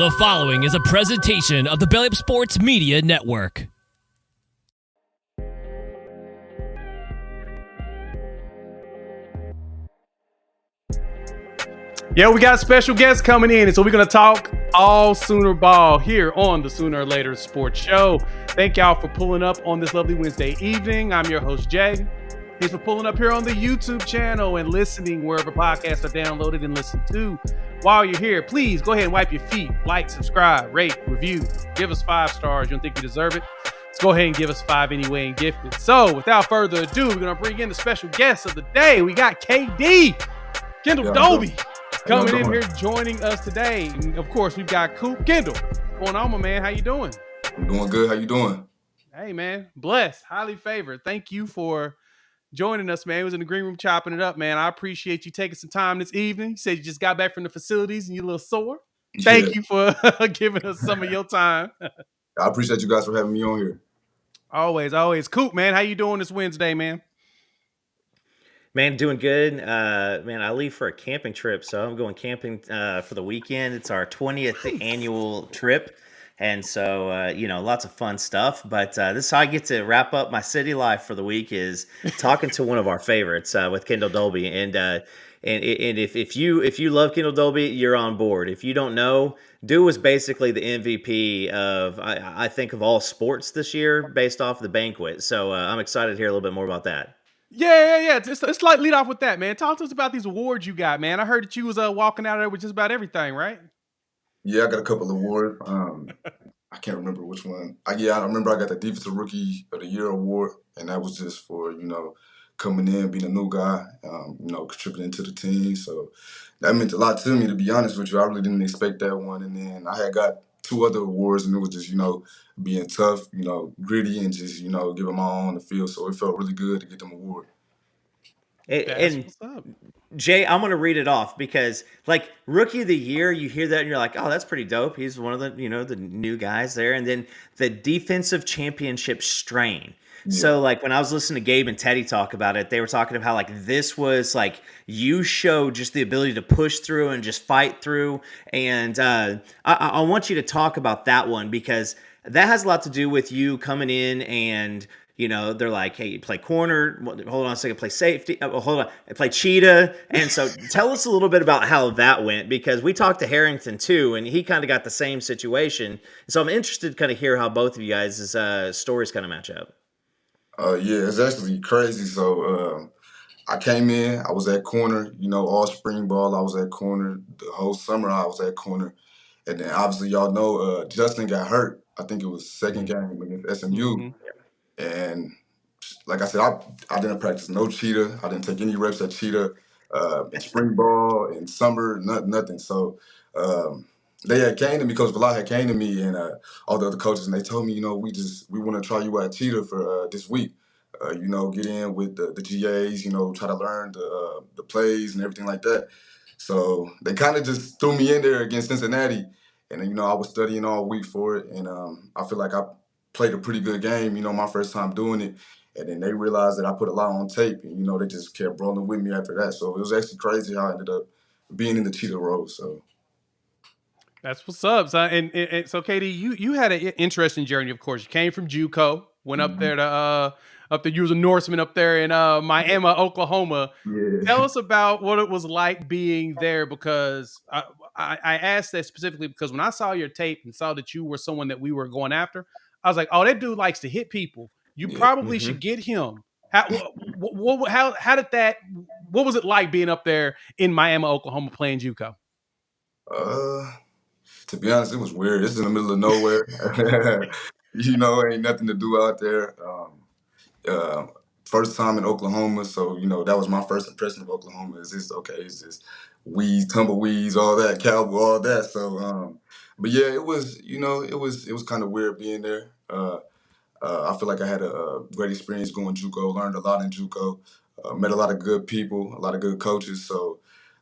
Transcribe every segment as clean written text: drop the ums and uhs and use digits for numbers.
The following is a presentation of the Belly Up Sports Media Network. Yeah, we got special guests coming in, and so we're going to talk all Sooner ball here on the Sooner or Later Sports Show. Thank y'all for pulling up on this lovely Wednesday evening. I'm your host, Jay. Thanks for pulling up here on the YouTube channel and listening wherever podcasts are downloaded and listened to. While you're here, please go ahead and wipe your feet, like, subscribe, rate, review, give us 5 stars. You don't think we deserve it? Let's go ahead and give us 5 anyway and gift it. So without further ado, we're going to bring in the special guest of the day. We got KD, Kendel Dolby, coming in here joining us today. And of course, we've got Coop. Kendel, what's going on, my man? How you doing? I'm doing good. How you doing? Hey, man. Blessed. Highly favored. Thank you for joining us, man. It was in the green room chopping it up, man. I appreciate you taking some time this evening. You said you just got back from the facilities and you're a little sore. Thank you for giving us some of your time. I appreciate you guys for having me on here. Always. Coop, man, how you doing this Wednesday, man? Man, doing good. Man, I leave for a camping trip, so I'm going camping for the weekend. It's our 20th annual trip, and so lots of fun stuff. But this is how I get to wrap up my city life for the week, is talking to one of our favorites with Kendel Dolby. And if you love Kendel Dolby, you're on board. If you don't know, Dew was basically the MVP of I think of all sports this year, based off the banquet. So I'm excited to hear a little bit more about that. Yeah. Let's like lead off with that, man. Talk to us about these awards you got, man. I heard that you was walking out of there with just about everything, right? Yeah, I got a couple of awards. I can't remember which one. I remember I got the Defensive Rookie of the Year award, and that was just for, coming in, being a new guy, contributing to the team. So that meant a lot to me, to be honest with you. I really didn't expect that one. And then I had got 2 other awards, and it was just, being tough, gritty, and just, giving my all on the field. So it felt really good to get them award. And Jay, I'm going to read it off because, like, Rookie of the Year, you hear that and you're like, oh, that's pretty dope. He's one of the, the new guys there. And then the Defensive Championship strain. Yeah. So, like, when I was listening to Gabe and Teddy talk about it, they were talking about how, like, this was, like, you showed just the ability to push through and just fight through. And I want you to talk about that one, because that has a lot to do with you coming in and – they're like, hey, you play corner. Hold on a second, play safety. Hold on, play cheetah. And so tell us a little bit about how that went, because we talked to Harrington too, and he kind of got the same situation. So I'm interested to kind of hear how both of you guys' stories kind of match up. Yeah, it's actually crazy. So I came in, I was at corner, all spring ball, I was at corner. The whole summer I was at corner. And then obviously y'all know Justin got hurt. I think it was second game against SMU. Mm-hmm. And like I said, I didn't practice no cheetah. I didn't take any reps at cheetah in spring ball, in summer, nothing. So they had came to me, Coach Villa had came to me, and all the other coaches, and they told me, we want to try you at cheetah for this week. Get in with the GAs, try to learn the plays and everything like that. So they kind of just threw me in there against Cincinnati, and I was studying all week for it, and I feel like I played a pretty good game, my first time doing it. And then they realized that I put a lot on tape, and, they just kept rolling with me after that. So it was actually crazy how I ended up being in the cheetah role. So that's what's up. So, and so, Katie, you had an interesting journey, of course. You came from JUCO, went up there to you was a Norseman up there in Miami, Oklahoma. Yeah. Tell us about what it was like being there, because I asked that specifically because when I saw your tape and saw that you were someone that we were going after, I was like, oh, that dude likes to hit people. You probably should get him. How did that? What was it like being up there in Miami, Oklahoma, playing JUCO? To be honest, it was weird. This is in the middle of nowhere. Ain't nothing to do out there. First time in Oklahoma, so that was my first impression of Oklahoma. It's just weeds, tumbleweeds, all that, cowboy, all that. So, but yeah, it was kind of weird being there. I feel like I had a great experience going JUCO, learned a lot in JUCO, met a lot of good people, a lot of good coaches. So,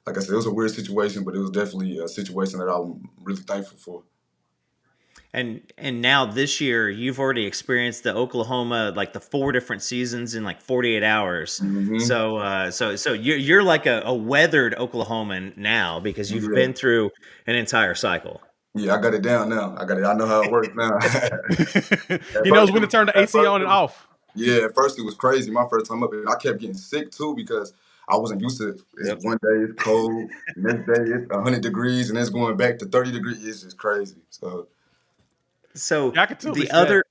like I said, it was a weird situation, but it was definitely a situation that I'm really thankful for. And now this year, you've already experienced the Oklahoma, like the 4 different seasons in like 48 hours. Mm-hmm. So you're like a weathered Oklahoman now, because you've been through an entire cycle. Yeah, I got it down now. I know how it works now. He knows when to turn the AC on and off. Yeah, at first it was crazy. My first time up, and I kept getting sick too because I wasn't used to it. It's one day it's cold, next day it's 100 degrees, and it's going back to 30 degrees. It's just crazy. So Yeah, I can totally see that.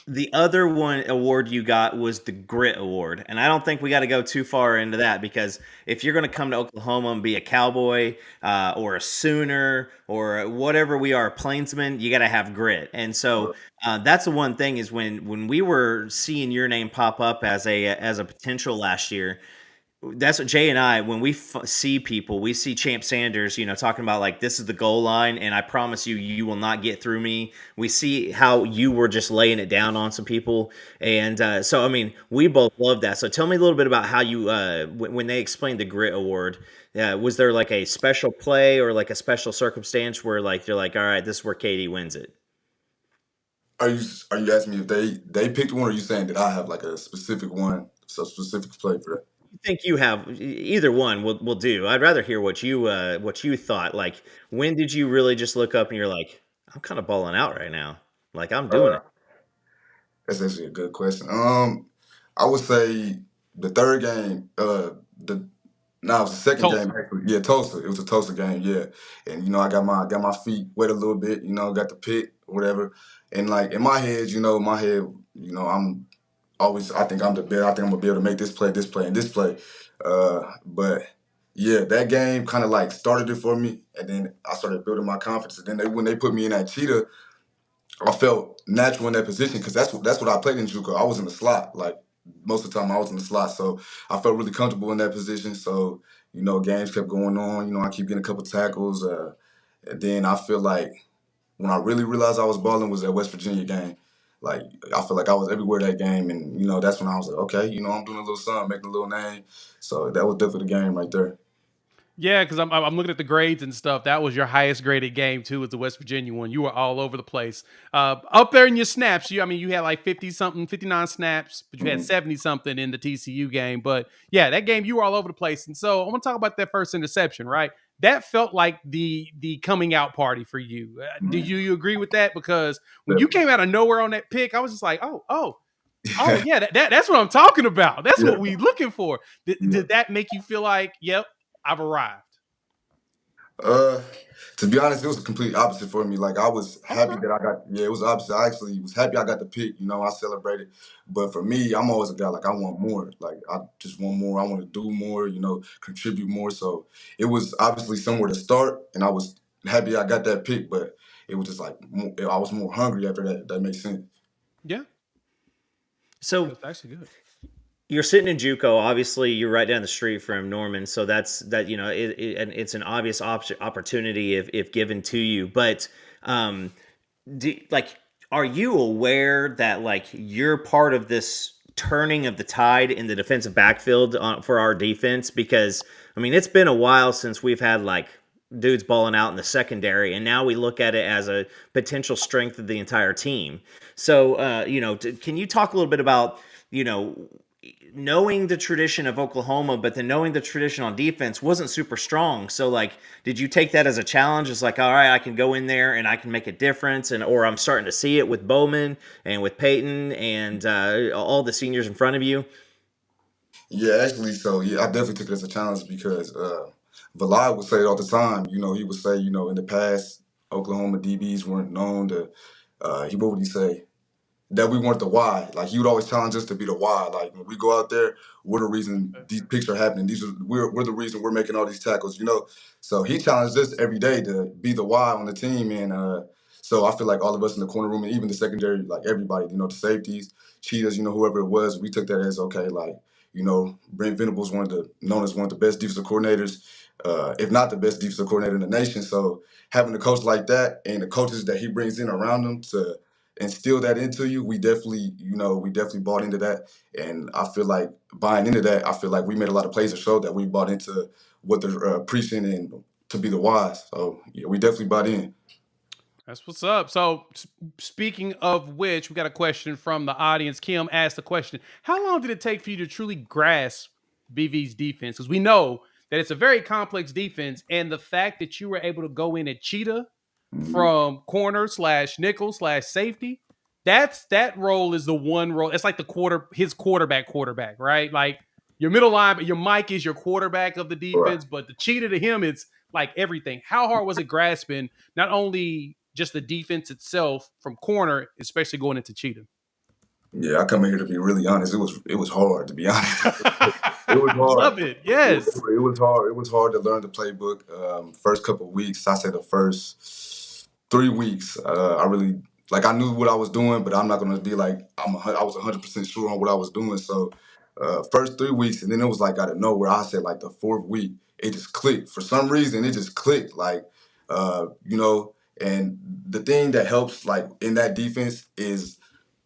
The other one award you got was the Grit Award. And I don't think we got to go too far into that because if you're going to come to Oklahoma and be a Cowboy or a Sooner or whatever we are, a Plainsman, you got to have grit. And so that's the one thing is when we were seeing your name pop up as a potential last year, that's what Jay and I, when we see people, we see Champ Sanders, talking about like, this is the goal line. And I promise you, you will not get through me. We see how you were just laying it down on some people. And so, I mean, we both love that. So tell me a little bit about how you, when they explained the Grit Award, was there like a special play or like a special circumstance where like, you're like, all right, this is where Katie wins it? Are you asking me if they picked one, or are you saying that I have like a specific one, so specific play for that? I think you have either one will do. I'd rather hear what you thought. Like, when did you really just look up and you're like, I'm kind of balling out right now. Like, I'm doing Uh, it. that's actually a good question. I would say the third game, the no, it was the second Tulsa. game actually. Yeah, Tulsa. It was a Tulsa game. Yeah, and I got my feet wet a little bit. Got the pick, whatever. And like in my head, I'm always. I think I'm the best. I think I'm gonna be able to make this play, and this play. But yeah, that game kind of like started it for me, and then I started building my confidence. And then when they put me in that cheetah, I felt natural in that position because that's what I played in JUCO. I was in the slot. Like most of the time, I was in the slot, so I felt really comfortable in that position. So games kept going on. I keep getting a couple tackles, and then I feel like when I really realized I was balling was that West Virginia game. Like I feel like I was everywhere that game, and that's when I was like, okay, I'm doing a little something, making a little name. So that was definitely the game right there. Yeah, because I'm looking at the grades and stuff. That was your highest graded game too, was the West Virginia one. You were all over the place. Up there in your snaps, you had like 50 something, 59 snaps, but you had 70 something in the TCU game. But yeah, that game you were all over the place. And so I want to talk about that first interception, right? That felt like the coming out party for you. Do you agree with that? Because when you came out of nowhere on that pick, I was just like, oh yeah, that's what I'm talking about. That's what we looking for. Did that make you feel like, yep, I've arrived? To be honest, it was a complete opposite for me. Like I was happy that I got. Yeah, it was opposite. I actually was happy I got the pick. I celebrated. But for me, I'm always a guy like I want more. Like I just want more. I want to do more. Contribute more. So it was obviously somewhere to start, and I was happy I got that pick. But it was just like I was more hungry after that. If that makes sense. Yeah. So that's actually good. You're sitting in JUCO. Obviously, you're right down the street from Norman, so that's that. And it's an obvious opportunity if given to you. But are you aware that like you're part of this turning of the tide in the defensive backfield for our defense? Because I mean, it's been a while since we've had like dudes balling out in the secondary, and now we look at it as a potential strength of the entire team. So, can you talk a little bit about knowing the tradition of Oklahoma, but then knowing the tradition on defense wasn't super strong. So like, did you take that as a challenge? It's like, all right, I can go in there and I can make a difference. Or I'm starting to see it with Bowman and with Peyton and all the seniors in front of you. Yeah, actually, so yeah, I definitely took it as a challenge because Valai would say it all the time. He would say, in the past, Oklahoma DBs weren't known to. What would he say? That we weren't the why. Like he would always challenge us to be the why. Like when we go out there, we're the reason these picks are happening. We're the reason we're making all these tackles. So he challenged us every day to be the why on the team, and so I feel like all of us in the corner room and even the secondary, like everybody, the safeties, cheetahs, whoever it was, we took that as okay. Like Brent Venables known as one of the best defensive coordinators, if not the best defensive coordinator in the nation. So having a coach like that and the coaches that he brings in around him to instill that into you, we definitely bought into that. And I feel like buying into that, I feel like we made a lot of plays that showed that we bought into what they're preaching and to be the wise. So yeah, we definitely bought in. That's what's up. So speaking of which, we got a question from the audience. Kim asked the question, how long did it take for you to truly grasp BV's defense? Because we know that it's a very complex defense, and the fact that you were able to go in at cheetah from corner / nickel / safety. That role is the one role. It's like his quarterback, right? Like your middle line, but your Mike is your quarterback of the Right. defense, but the cheetah to him, it's like everything. How hard was it grasping not only just the defense itself from corner, especially going into cheetah? Yeah, I come in here to be really honest. It was hard, to be honest. It was hard. Love it. Yes. It was hard. It was hard to learn the playbook. First couple of weeks, I say the first 3 weeks, I really like I knew what I was doing, but I'm not gonna be like I was 100% sure on what I was doing. So first 3 weeks, and then it was like out of nowhere. I said like the fourth week, it just clicked. For some reason, it just clicked. Like you know, and the thing that helps like in that defense is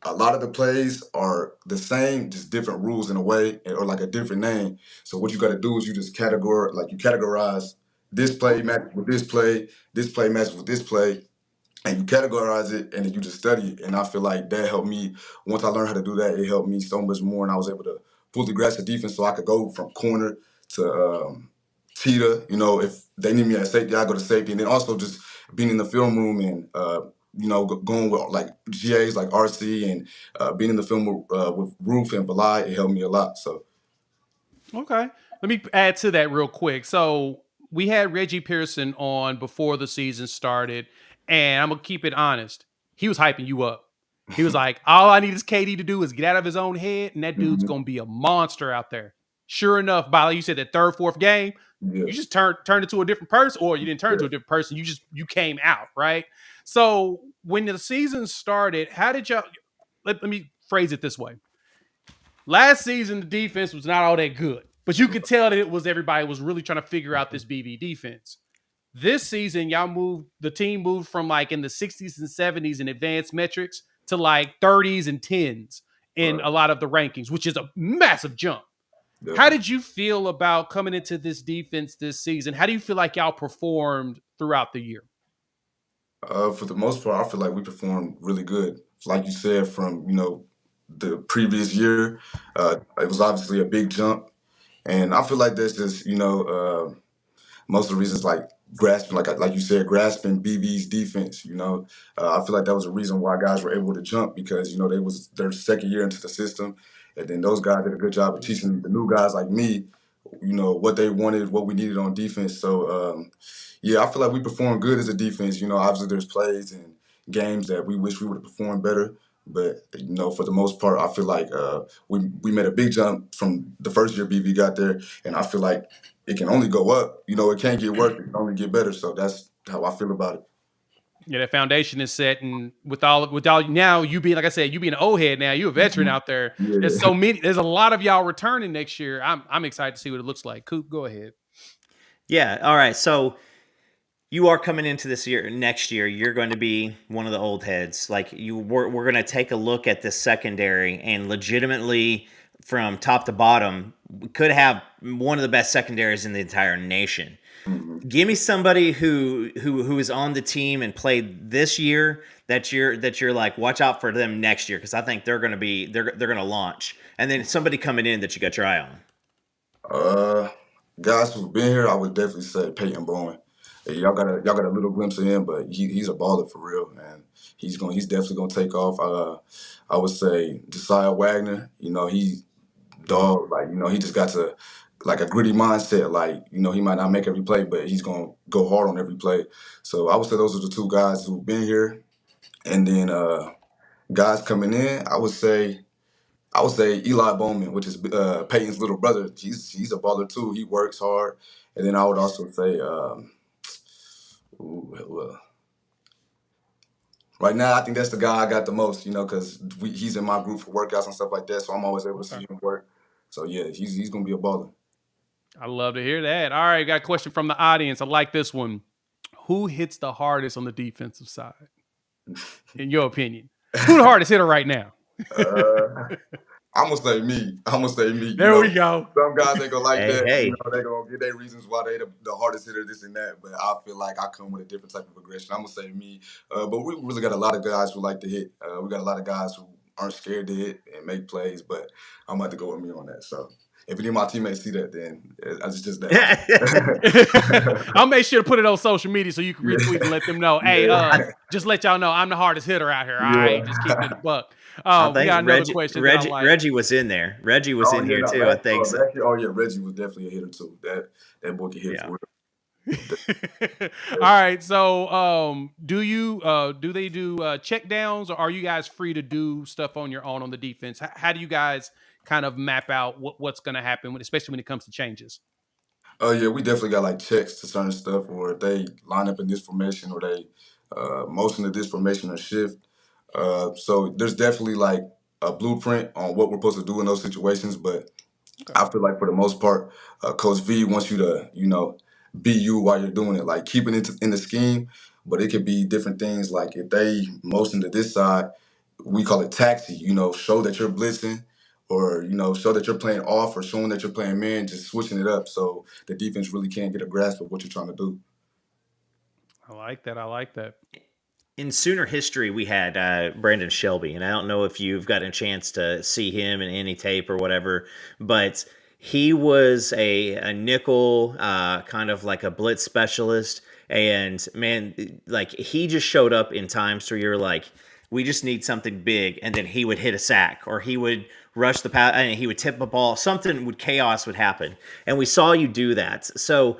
a lot of the plays are the same, just different rules in a way, or like a different name. So what you got to do is you just categorize this play matches with this play matches with this play, and you categorize it, and then you just study it. And I feel like that helped me. Once I learned how to do that, it helped me so much more, and I was able to fully grasp the defense, so I could go from corner to cheetah. You know, if they need me at safety, I go to safety, and then also just being in the film room and going with like GAs like RC and being in the film with Roof and Valai, it helped me a lot. So Okay. Let me add to that real quick. So we had Reggie Pearson on before the season started, and I'm gonna keep it honest. He was hyping you up. He was like, "All I need is KD to do is get out of his own head, and that dude's mhm. gonna be a monster out there." Sure enough, by like you said, that third, fourth game, Yeah, you just turned into a different person, or you didn't turn yeah. into a different person. You came out right. So when the season started, how did y'all? Let me phrase it this way. Last season, the defense was not all that good, but you could tell that it was everybody was really trying to figure out this BV defense. This season, the team moved from like in the 60s and 70s in advanced metrics to like 30s and 10s in Right, a lot of the rankings, which is a massive jump. How definitely. did you feel about coming into this defense this season? How do you feel like y'all performed throughout the year? For the most part, I feel like we performed really good. Like you said, from the previous year, it was obviously a big jump, and I feel like that's just most of the reasons like grasping, like you said, grasping BB's defense. I feel like that was a reason why guys were able to jump because they was their second year into the system, and then those guys did a good job of teaching the new guys like me, what they wanted, what we needed on defense. So yeah, I feel like we performed good as a defense. Obviously there's plays and games that we wish we would have performed better. But for the most part, I feel like we made a big jump from the first year BB got there, and I feel like it can only go up. It can't get worse. It can only get better. So that's how I feel about it. Yeah, that foundation is set, and with all now you being like I said, you being an old head now, you a veteran out there. There's Yeah. so many. There's a lot of y'all returning next year. I'm excited to see what it looks like. Coop, go ahead. Yeah. All right. So you are coming into this year. Next year, you're going to be one of the old heads. Like we're going to take a look at this secondary and legitimately, from top to bottom, we could have one of the best secondaries in the entire nation. hmm Give me somebody who is on the team and played this year that you're like, watch out for them next year because I think they're gonna launch. And then somebody coming in that you got your eye on. Uh, Guys who've been here, I would definitely say Peyton Bowen. Hey, y'all got a little glimpse of him, but he's a baller for real, and he's definitely gonna take off. I would say Josiah Wagner. He dog like he just got to like a gritty mindset. Like he might not make every play, but he's gonna go hard on every play. So I would say those are the two guys who've been here, and then guys coming in. I would say Eli Bowman, which is Peyton's little brother. He's a baller too. He works hard. And then I would also say, well, right now I think that's the guy I got the most. Because he's in my group for workouts and stuff like that. So I'm always able to Okay. see him work. So yeah, he's gonna be a baller. I love to hear that. All right, got a question from the audience. I like this one. Who hits the hardest on the defensive side, in your opinion? Who the hardest hitter right now? uh, I'm gonna say me. I'm gonna say me. There we go. Some guys ain't gonna like Hey, that. hey. They gonna get their reasons why they the hardest hitter, this and that. But I feel like I come with a different type of aggression. I'm gonna say me. But we really got a lot of guys who like to hit. We got a lot of guys who aren't scared to hit and make plays. But I'm about to go with me on that. So if any of my teammates see that, then it's just that. I'll make sure to put it on social media so you can Yeah. retweet and let them know. Hey, Yeah. just let y'all know I'm the hardest hitter out here. All right, just keep it a Yeah. buck. I We think got another question that I like. Reggie was in there. Reggie was Oh in yeah, here no, too. I think. So. last year, oh yeah, Reggie was definitely a hitter too. That boy can hit Yeah. for All right, so do they do check downs, or are you guys free to do stuff on your own on the defense? How do you guys kind of map out what's going to happen, especially when it comes to changes? Oh yeah, we definitely got like checks to certain stuff, or if they line up in this formation, or they motion to this formation or shift. So there's definitely like a blueprint on what we're supposed to do in those situations. But Okay. I feel like for the most part, Coach V wants you to, be you while you're doing it, like keeping it in the scheme. But it could be different things, like if they motion to this side, we call it taxi. Show that you're blitzing, or show that you're playing off, or showing that you're playing man, just switching it up so the defense really can't get a grasp of what you're trying to do. I like that. I like that. In Sooner history, we had Brandon Shelby, and I don't know if you've gotten a chance to see him in any tape or whatever, but he was a nickel, kind of like a blitz specialist. And man, like he just showed up in times where you're like, we just need something big, and then he would hit a sack, or he would rush the pass, and he would tip a ball. Chaos would happen, and we saw you do that. So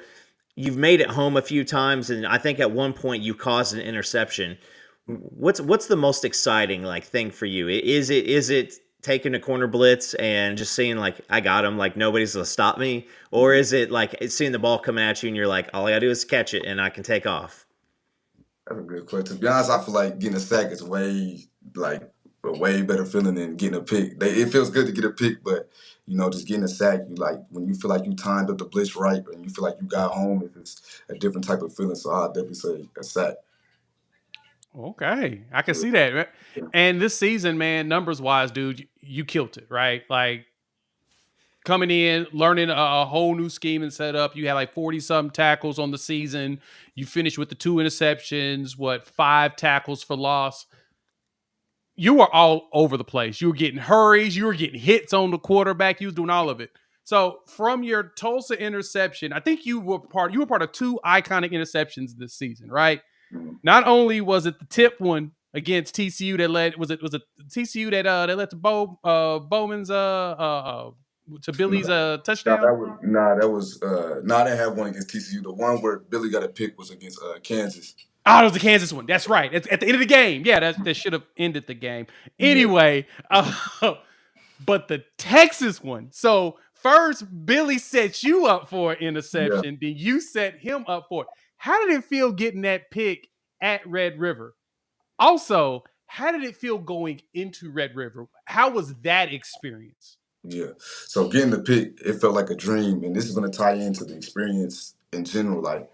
you've made it home a few times, and I think at one point you caused an interception. What's the most exciting thing for you? Is it taking a corner blitz and just seeing like I got him, like nobody's gonna stop me, or is it like seeing the ball coming at you and you're like all I gotta do is catch it and I can take off? That's a good question. To be honest, I feel like getting a sack is a way better feeling than getting a pick. It feels good to get a pick, but just getting a sack, you like when you feel like you timed up the blitz right, and you feel like you got home. It's a different type of feeling. So I'll definitely say a sack. Okay, I can see that. And this season, man, numbers wise, dude, you killed it, right? Like coming in, learning a whole new scheme and setup. You had like 40 something tackles on the season. You finished with the 2 interceptions, 5 tackles for loss. You were all over the place. You were getting hurries, you were getting hits on the quarterback, you was doing all of it. So from your Tulsa interception, I think you were part of 2 iconic interceptions this season, right? Not only was it the tip one against TCU that led, was it TCU that led to Bowman's to Billy's touchdown? Nah, they have one against TCU. The one where Billy got a pick was against Kansas. Oh, it was the Kansas one. That's right. At the end of the game. Yeah, that should have ended the game. Anyway, but the Texas one. So first, Billy set you up for an interception. Then you set him up for it. How did it feel getting that pick at Red River? Also, how did it feel going into Red River? How was that experience? Yeah. So getting the pick, it felt like a dream, and this is going to tie into the experience in general. Like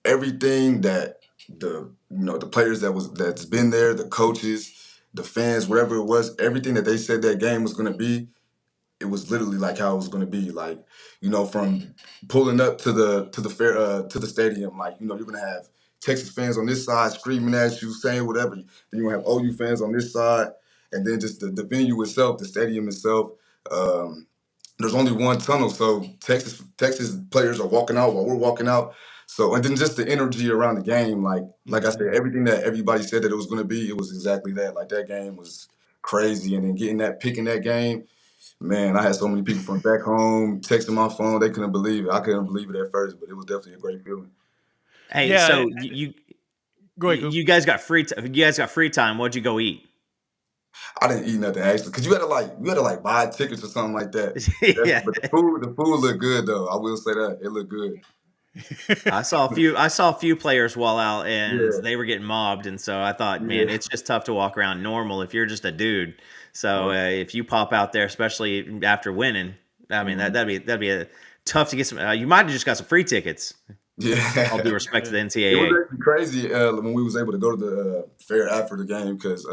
everything that the players that's been there, the coaches, the fans, whatever it was, everything that they said that game was going to be, it was literally like how it was going to be. Like from pulling up to the fair to the stadium, like you're going to have Texas fans on this side screaming at you, saying whatever. Then you're going to have OU fans on this side, and then just the venue itself, the stadium itself. There's only one tunnel, so Texas players are walking out while we're walking out. So, and then just the energy around the game, like I said, everything that everybody said that it was going to be, it was exactly that. Like that game was crazy, and then getting that pick in that game, man, I had so many people from back home texting my phone. They couldn't believe it. I couldn't believe it at first, but it was definitely a great feeling. Hey, Yeah, so go ahead, Coop. you guys got free time. What'd you go eat? I didn't eat nothing actually, because you had to buy tickets or something like that. Yeah. But the food looked good though. I will say that it looked good. I saw a few players wall out, and they were getting mobbed, and so I thought, man, it's just tough to walk around normal if you're just a dude. So if you pop out there, especially after winning, I mean that'd be a tough to get some. You might have just got some free tickets. Yeah. All due respect to the It NCAA. was actually crazy when we was able to go to the fair after the game, because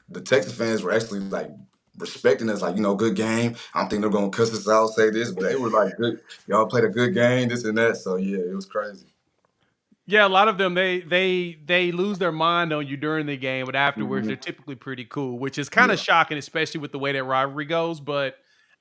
the Texas fans were actually respecting us, good game. I don't think they're gonna cuss us out, say this, but they were like, good, y'all played a good game, this and that. So yeah, it was crazy. Yeah, a lot of them they lose their mind on you during the game, but afterwards Hmm. they're typically pretty cool, which is kind of Yeah. shocking, especially with the way that rivalry goes. But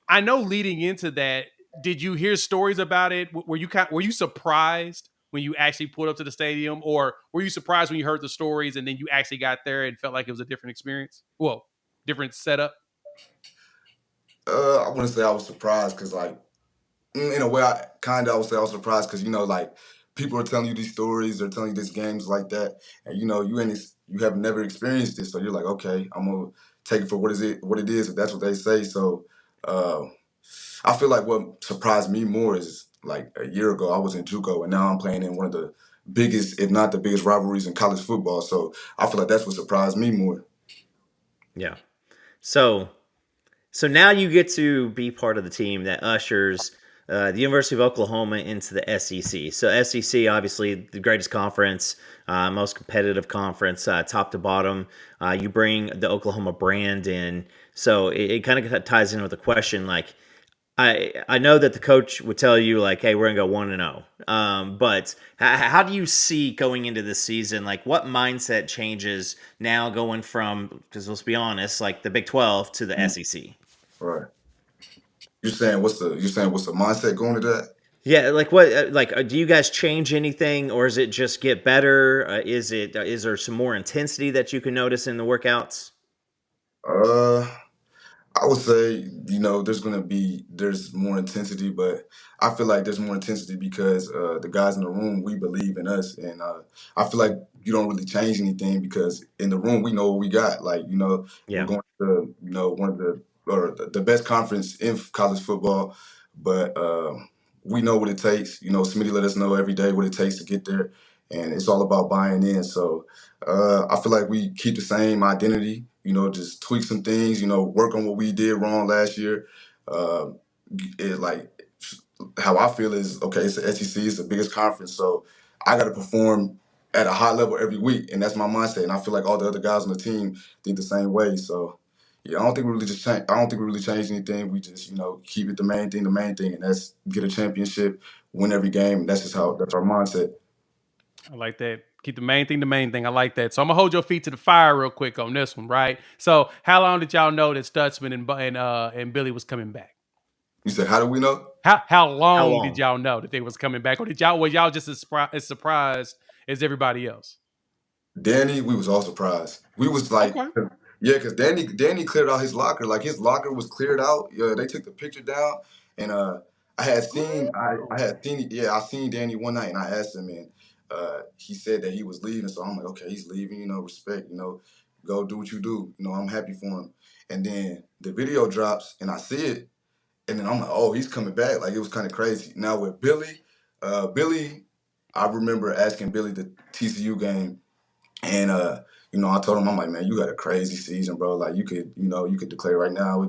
I know leading into that, did you hear stories about it? Were you surprised when you actually pulled up to the stadium, or were you surprised when you heard the stories and then you actually got there and felt like it was a different experience? Well, different setup. I wouldn't say I was surprised because, like, in a way, I would say I was surprised because like people are telling you these stories, they're telling you these games like that, and you have never experienced this, so you're like, okay, I'm gonna take it for what it is, if that's what they say. So, uh, I feel like what surprised me more is like a year ago I was in JUCO and now I'm playing in one of the biggest, if not the biggest, rivalries in college football. So I feel like that's what surprised me more. Yeah. So So now you get to be part of the team that ushers the University of Oklahoma into the SEC. So SEC, obviously the greatest conference, most competitive conference, top to bottom. You bring the Oklahoma brand in, so it kind of ties in with the question like. I know that the coach would tell you like, hey, we're gonna go 1-0. But how do you see going into this season? Like, what mindset changes now going from, because let's be honest, like the Big 12 to the Mm. SEC? Right. You're saying what's the mindset going to that? Yeah, like what? Do you guys change anything, or is it just get better? Is there some more intensity that you can notice in the workouts? Uh I would say, there's more intensity, but I feel like there's more intensity because the guys in the room, we believe in us. And I feel like you don't really change anything because in the room, we know what we got. Like, we're Yeah, going to, one of the best conference in college football, but we know what it takes. Smitty let us know every day what it takes to get there. And it's all about buying in. So I feel like we keep the same identity, just tweak some things, work on what we did wrong last year. Uh, like how I feel is okay. It's the SEC, it's the biggest conference, so I got to perform at a high level every week, and that's my mindset. And I feel like all the other guys on the team think the same way. So yeah, I don't think we really just change. I don't think we really change anything. We just keep it the main thing, and that's get a championship, win every game. That's just that's our mindset. I like that. Keep the main thing the main thing. I like that. So I'm gonna hold your feet to the fire real quick on this one, right? So how long did y'all know that Stutzman and Billy was coming back? You said, how do we know? How how long did long? y'all know that they was coming back, or did y'all were y'all just as surprised as everybody else? Danny, we was all surprised. We was like, Okay. yeah, because Danny cleared out his locker. Like his locker was cleared out. Yeah, they took the picture down, and I had seen, yeah, I seen Danny one night, and I asked him, and he said that he was leaving. So I'm like, okay, he's leaving. Respect. Go do what you do. I'm happy for him. And then the video drops, and I see it, and then I'm like, oh, he's coming back. Like it was kind of crazy. Now with Billy, I remember asking Billy the TCU game. And I told him, I'm like, man, you got a crazy season, bro. Like you could declare right now.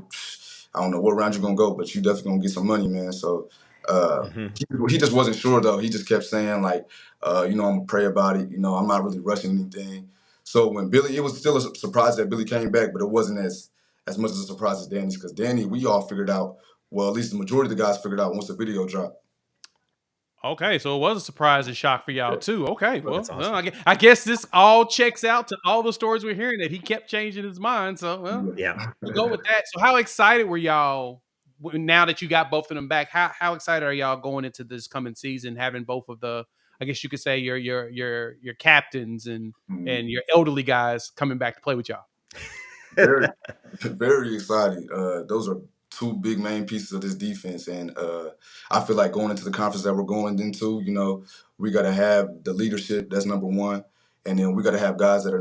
I don't know what round you're gonna go, but you definitely gonna get some money, man. So Hmm. he just wasn't sure though. He just kept saying like, I'm gonna pray about it. I'm not really rushing anything. So when Billy, it was still a surprise that Billy came back, but it wasn't as much of a surprise as Danny's because Danny, we all figured out. Well, at least the majority of the guys figured out once the video dropped. Okay, so it was a surprise and shock for y'all Yeah. too. Okay, Oh, that's well, awesome. I guess this all checks out to all the stories we're hearing that he kept changing his mind. So, well, Yeah. we'll go with that. So, how excited were y'all now that you got both of them back? How excited are y'all going into this coming season, having both of the, I guess you could say your captains and Mhm. your elderly guys coming back to play with y'all? Very, very excited. Those are two big main pieces of this defense, and I feel like going into the conference that we're going into, we got to have the leadership. That's number one, and then we got to have guys that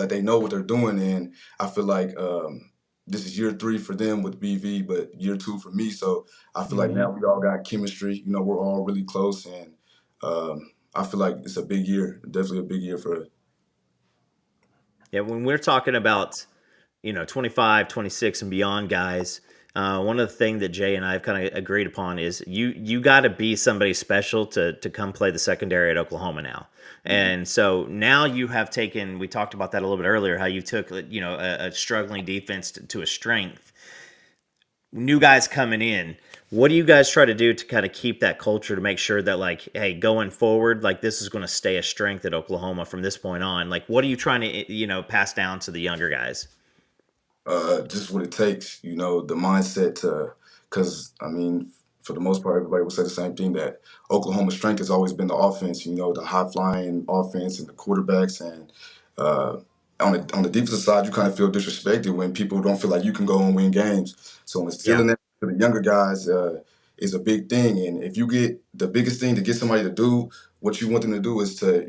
they know what they're doing. And I feel like this is year 3 for them with BV, but year 2 for me. So I feel like Mhm. now we all got chemistry. We're all really close, and I feel like it's a big year. Definitely a big year for us. Yeah, when we're talking about 25, 26, and beyond guys, one of the things that Jay and I have kind of agreed upon is you got to be somebody special to come play the secondary at Oklahoma now. Mhm. And so now you have taken, we talked about that a little bit earlier, how you took a struggling defense to a strength. new guys coming in, what do you guys try to do to kind of keep that culture to make sure that, like, hey, going forward, like, this is going to stay a strength at Oklahoma from this point on? Like, what are you trying to, pass down to the younger guys? Just what it takes, the mindset to, because I mean, for the most part, everybody will say the same thing that Oklahoma's strength has always been the offense, the high flying offense and the quarterbacks. And uh, on the defensive side, you kind of feel disrespected when people don't feel like you can go and win games. So Yeah. instilling that to the younger guys is a big thing. And if you get the biggest thing to get somebody to do what you want them to do is to,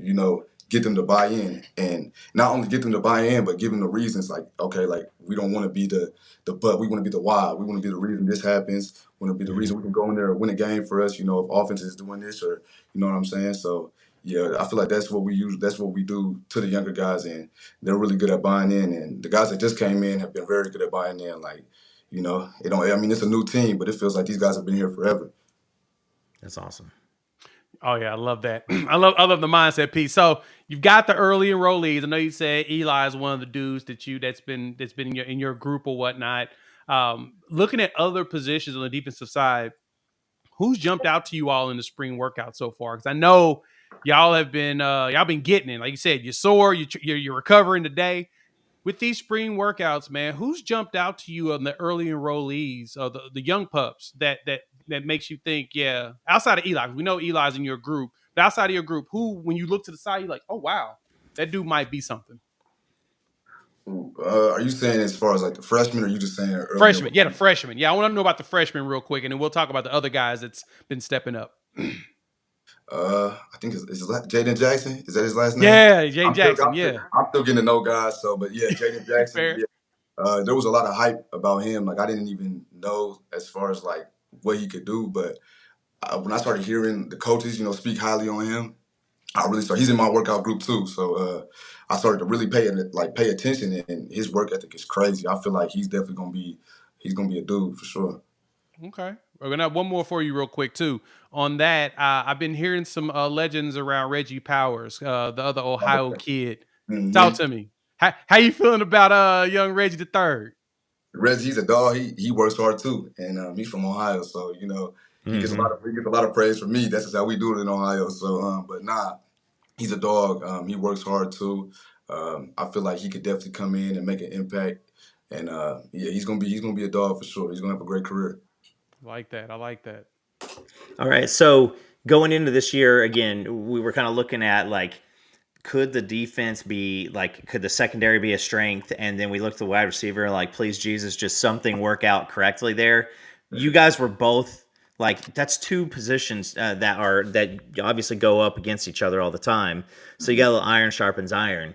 get them to buy in, and not only get them to buy in, but give them the reasons. Like, okay, like we don't want to be the but, we want to be the why. We want to be the reason this happens. We want to be the reason we can go in there and win a game for us. If offense is doing this, or you know what I'm saying. So yeah, I feel like that's what we use. That's what we do to the younger guys, and they're really good at buying in. And the guys that just came in have been very good at buying in. Like, it don't. I mean, it's a new team, but it feels like these guys have been here forever. That's awesome. Oh yeah, I love that. I love the mindset piece. So you've got the early enrollees. I know you said Eli is one of the dudes that's been in your group or whatnot. Looking at other positions on the defensive side, who's jumped out to you all in the spring workout so far? Because I know y'all have been getting it. Like you said, you're sore, you're recovering today. With these spring workouts, man, who's jumped out to you on the early enrollees, or the young pups that makes you think, yeah, outside of Eli, we know Eli's in your group, but outside of your group, who, when you look to the side, you're like, oh wow, that dude might be something. Are you saying as far as like the freshmen, or are you just saying early? Freshman, yeah, the freshman. Yeah, I want to know about the freshmen real quick, and then we'll talk about the other guys that's been stepping up. I think it's Jaden Jackson. Is that his last name? Yeah, Jaden Jackson. I'm still getting to know guys. So, but yeah, Jaden Jackson. Yeah. There was a lot of hype about him. Like, I didn't even know as far as like what he could do. But when I started hearing the coaches, speak highly on him, I really started. He's in my workout group too. So I started to really pay attention, and his work ethic is crazy. I feel like he's definitely gonna be a dude for sure. Okay. We're going to have one more for you real quick, too. On that, I've been hearing some legends around Reggie Powers, the other Ohio kid. Mm-hmm. Talk to me. How you feeling about young Reggie the third? Reggie, he's a dog. He works hard too, and he's from Ohio, so he gets a lot of praise from me. That's just how we do it in Ohio. So, but nah, he's a dog. He works hard too. I feel like he could definitely come in and make an impact, and yeah, he's gonna be a dog for sure. He's gonna have a great career. I like that. All right. So going into this year, again, we were kind of looking at, like, could the defense be, like, could the secondary be a strength? And then we looked at the wide receiver, like, please, Jesus, just something work out correctly there. You guys were both, like, that's two positions that obviously go up against each other all the time. So you got a little iron sharpens iron.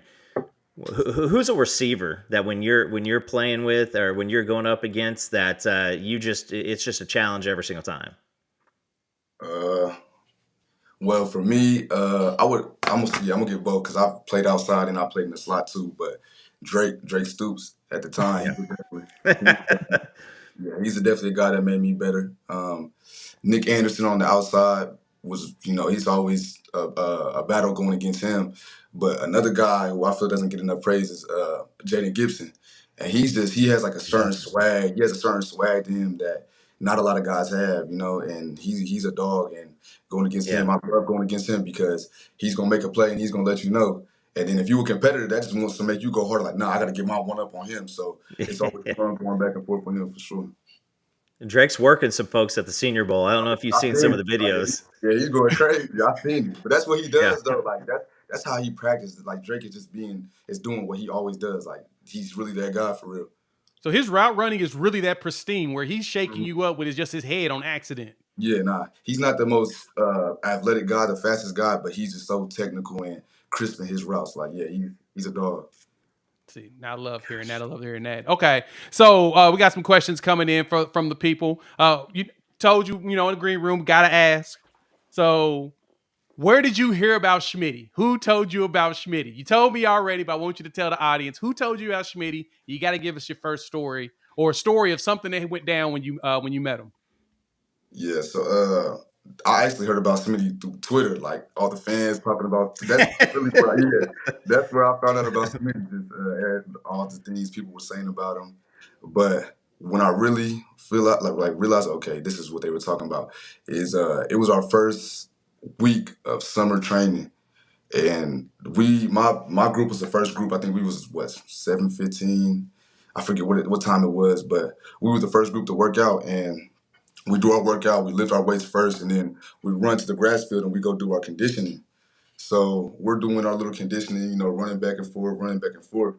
Who's a receiver that when you're playing with, or when you're going up against, that it's just a challenge every single time? Well, for me, I'm gonna get both, because I've played outside and I played in the slot too. But Drake Stoops at the time, he's definitely a guy that made me better. Nick Anderson on the outside was, he's always a battle going against him. But another guy who I feel doesn't get enough praise is Jaden Gibson, and he has like a certain swag. He has a certain swag to him that not a lot of guys have, and he's a dog. And going against him, I love going against him, because he's gonna make a play and he's gonna let you know. And then if you're a competitor, that just wants to make you go harder. Like, nah, I got to get my one up on him. So it's always fun going back and forth with him for sure. Drake's working some folks at the Senior Bowl. I don't know if you've seen some of the videos. Yeah, he's going crazy. I've seen it. But that's what he does, though. Like, that's how he practices. Like, Drake is doing what he always does. Like, he's really that guy for real. So his route running is really that pristine, where he's shaking you up with just his head on accident. Yeah, nah. He's not the most athletic guy, the fastest guy, but he's just so technical and crisp in his routes. Like, yeah, he's a dog. See, now I love hearing that. Okay, so we got some questions coming in from the people. You told in the green room, gotta ask. So, where did you hear about Schmitty? Who told you about Schmitty? You told me already, but I want you to tell the audience who told you about Schmitty. You got to give us your first story, or a story of something that went down when you met him. Yeah, so I actually heard about Smitty through Twitter, like all the fans talking about. That's really that's where I found out about Smitty, just all the things people were saying about him. But when I really feel like realize, okay, this is what they were talking about. Is it was our first week of summer training, and my group was the first group. I think we was what 7:15. I forget what time it was, but we were the first group to work out, and we do our workout. We lift our weights first, and then we run to the grass field and we go do our conditioning. So we're doing our little conditioning, running back and forth, running back and forth.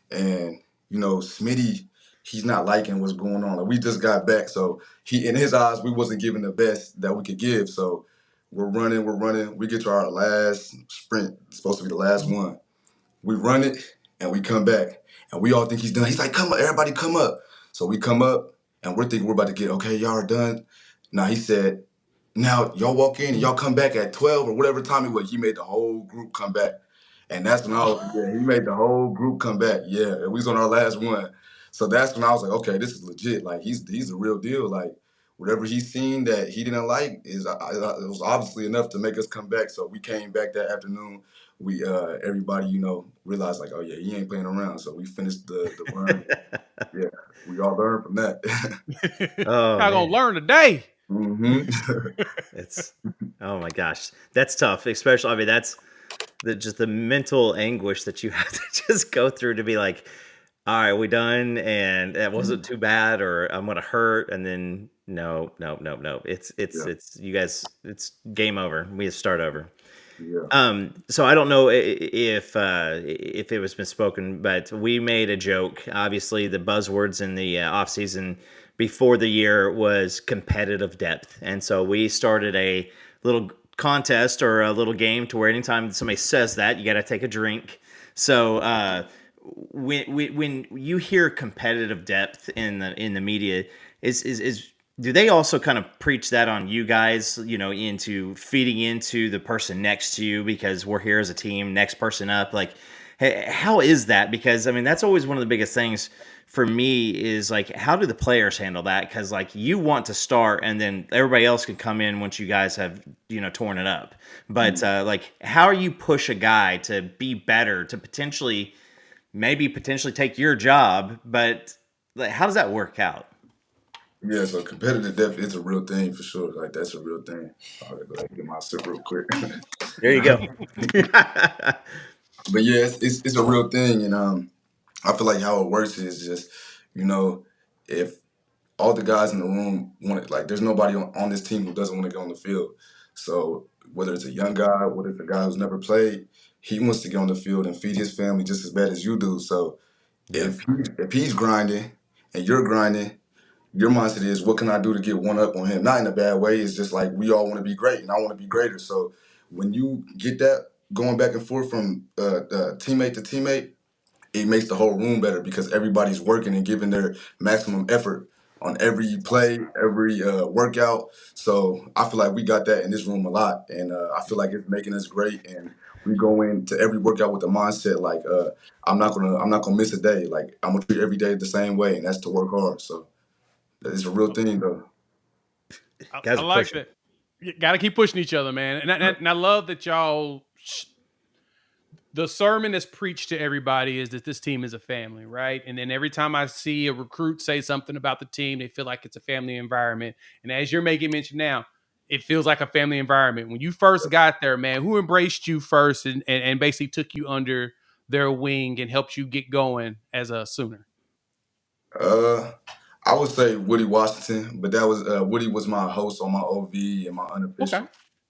And, Smitty, he's not liking what's going on. Like, we just got back. So he, in his eyes, we wasn't giving the best that we could give. So we're running. We get to our last sprint. It's supposed to be the last one. We run it and we come back. And we all think he's done. He's like, come up, everybody come up. So we come up and we're thinking we're about to get, okay, y'all are done. Now he said, now y'all walk in and y'all come back at 12 or whatever time it was. He made the whole group come back. And that's when he made the whole group come back. Yeah, we was on our last one. So that's when I was like, okay, this is legit. Like he's the real deal. Like whatever he's seen that he didn't like it was obviously enough to make us come back. So we came back that afternoon. We everybody, realized like, oh yeah, he ain't playing around. So we finished the run. Yeah, we all learned from that. Oh, Y'all gonna learn today. It's oh my gosh, that's tough. Especially, I mean, that's just the mental anguish that you have to just go through to be like, all right, we done, and that wasn't too bad, or I'm gonna hurt, and then no. It's you guys. It's game over. We have to start over. Yeah. So I don't know if it was misspoken, but we made a joke. Obviously, the buzzwords in the off season before the year was competitive depth, and so we started a little contest or a little game to where anytime somebody says that, you got to take a drink. So when you hear competitive depth in the media, is do they also kind of preach that on you guys, into feeding into the person next to you because we're here as a team, next person up? Like, how is that? Because, I mean, that's always one of the biggest things for me is like, how do the players handle that? Because, like, you want to start and then everybody else can come in once you guys have, torn it up. But, like, how you push a guy to be better, to potentially take your job, but like, how does that work out? Yeah, so competitive depth is a real thing for sure. Like that's a real thing. I'll go ahead and get my sip real quick. There you go. But yeah, it's a real thing, and I feel like how it works is just, if all the guys in the room want it, like there's nobody on this team who doesn't want to get on the field. So whether it's a young guy, whether it's a guy who's never played, he wants to get on the field and feed his family just as bad as you do. So if he's grinding and you're grinding, your mindset is, what can I do to get one up on him? Not in a bad way. It's just like we all want to be great, and I want to be greater. So when you get that going back and forth from teammate to teammate, it makes the whole room better because everybody's working and giving their maximum effort on every play, every workout. So I feel like we got that in this room a lot, and I feel like it's making us great. And we go into every workout with the mindset like, I'm not gonna miss a day. Like I'm gonna treat every day the same way, and that's to work hard. So. It's a real thing, though. I like that. You got to keep pushing each other, man. And I love that y'all. The sermon that's preached to everybody is that this team is a family, right? And then every time I see a recruit say something about the team, they feel like it's a family environment. And as you're making mention now, it feels like a family environment. When you first got there, man, who embraced you first and basically took you under their wing and helped you get going as a Sooner? I would say Woody Washington, but that was Woody was my host on my OV and my unofficial. Okay.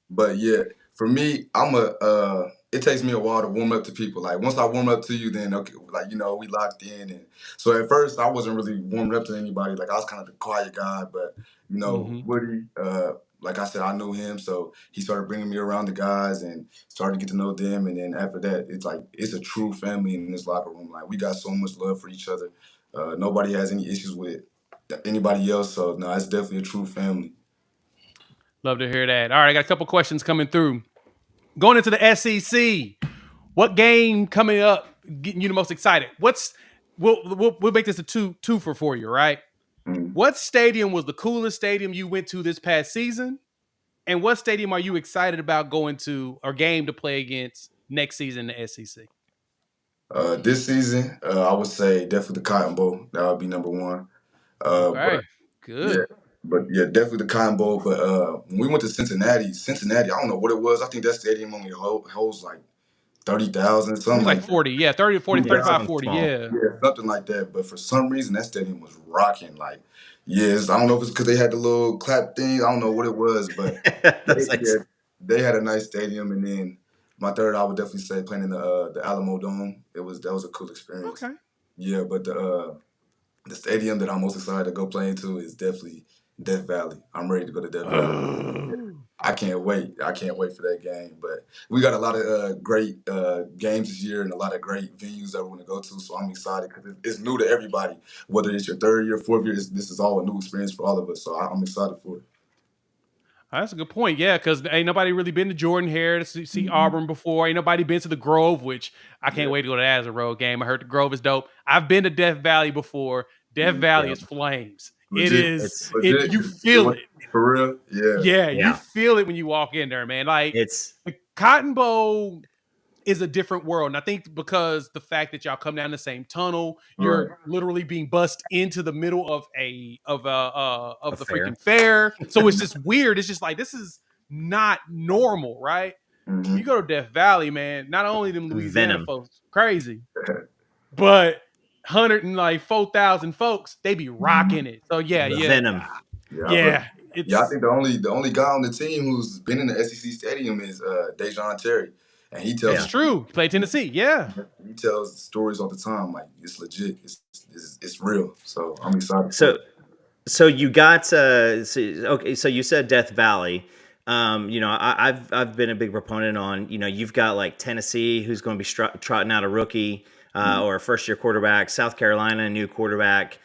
But yeah, for me, it takes me a while to warm up to people. Like once I warm up to you, then okay, like we locked in. And so at first I wasn't really warming up to anybody. Like I was kind of the quiet guy, but Woody, like I said, I knew him, so he started bringing me around the guys and started to get to know them. And then after that, it's like it's a true family in this locker room. Like we got so much love for each other. Nobody has any issues with anybody else. So no, it's definitely a true family. Love to hear that. All right, I got a couple questions coming through. Going into the SEC, what game coming up getting you the most excited? We'll make this a twofer for you, right? Mm. What stadium was the coolest stadium you went to this past season? And what stadium are you excited about going to or game to play against next season in the SEC? This season, I would say definitely the Cotton Bowl. That would be number one. Okay, But good. yeah, but yeah, definitely the Cotton Bowl. But when we went to Cincinnati, I don't know what it was. I think that stadium only holds like 30,000, I think something it's like like that. 40. Yeah, 30 to 40, Yeah, 35, something 40. small. Yeah. Yeah, something like that. But for some reason, that stadium was rocking. Like, yes, I don't know if it's because they had the little clap thing. I don't know what it was, but That's like, they had a nice stadium. And then my third, I would definitely say playing in the Alamo Dome. That was a cool experience. Okay. Yeah, but the stadium that I'm most excited to go play into is definitely Death Valley. I'm ready to go to Death Valley. Oh. I can't wait. I can't wait for that game. But we got a lot of great games this year and a lot of great venues that we're going to go to. So I'm excited because it's new to everybody. Whether it's your third year, fourth year, this is all a new experience for all of us. So I'm excited for it. That's a good point. Yeah, because ain't nobody really been to Jordan Hare to see Mm-hmm. Auburn before. Ain't nobody been to the Grove, which I can't wait to go to that as a road game. I heard the Grove is dope. I've been to Death Valley before. Death Valley yeah, is flames. It Legit, is. it's It legit. you feel it. For real? Yeah. Yeah, you yeah, feel it when you walk in there, man. Like it's the Cotton Bowl is a different world. And I think because the fact that y'all come down the same tunnel, Right. you're literally being bussed into the middle of a the fair. freaking fair. So it's just weird. It's just like this is not normal, right? You Mm-hmm. go to Death Valley, man. Not only them Louisiana Venom. folks crazy, but 104,000 folks, they be rocking it. So yeah, Venom. yeah. Yeah, I It's think the only guy on the team who's been in the SEC stadium is Dejon Terry, and it's Yeah. true. Play Tennessee, yeah. he tells stories all the time. Like it's legit. It's real. So I'm excited for So it. so you got okay. So you said Death Valley. I've been a big proponent on. You've got like Tennessee, who's going to be trotting out a rookie or a first year quarterback. South Carolina, a new quarterback.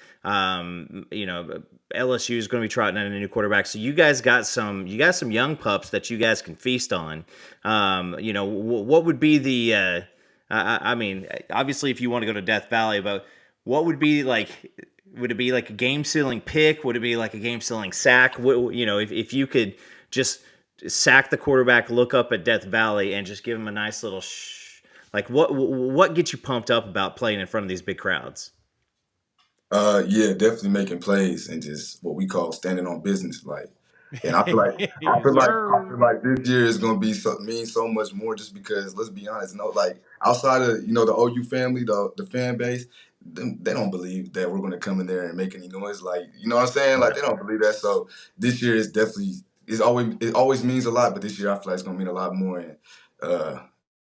LSU is going to be trotting out a new quarterback. So you guys got some young pups that you guys can feast on. What would be the? I mean, obviously, if you want to go to Death Valley, but what would be like? Would it be like a game-sealing pick? Would it be like a game-sealing sack? If you could just sack the quarterback, look up at Death Valley, and just give him a nice little like what gets you pumped up about playing in front of these big crowds? Yeah, definitely making plays and just what we call standing on business. Like, and Yes, I sir. feel like this year is gonna be mean so much more just because let's be honest, like outside of the OU family, the fan base, they don't believe that we're gonna come in there and make any noise. Like, you know what I'm saying? Like they don't believe that. So this year is definitely it always means a lot, but this year I feel like it's gonna mean a lot more. And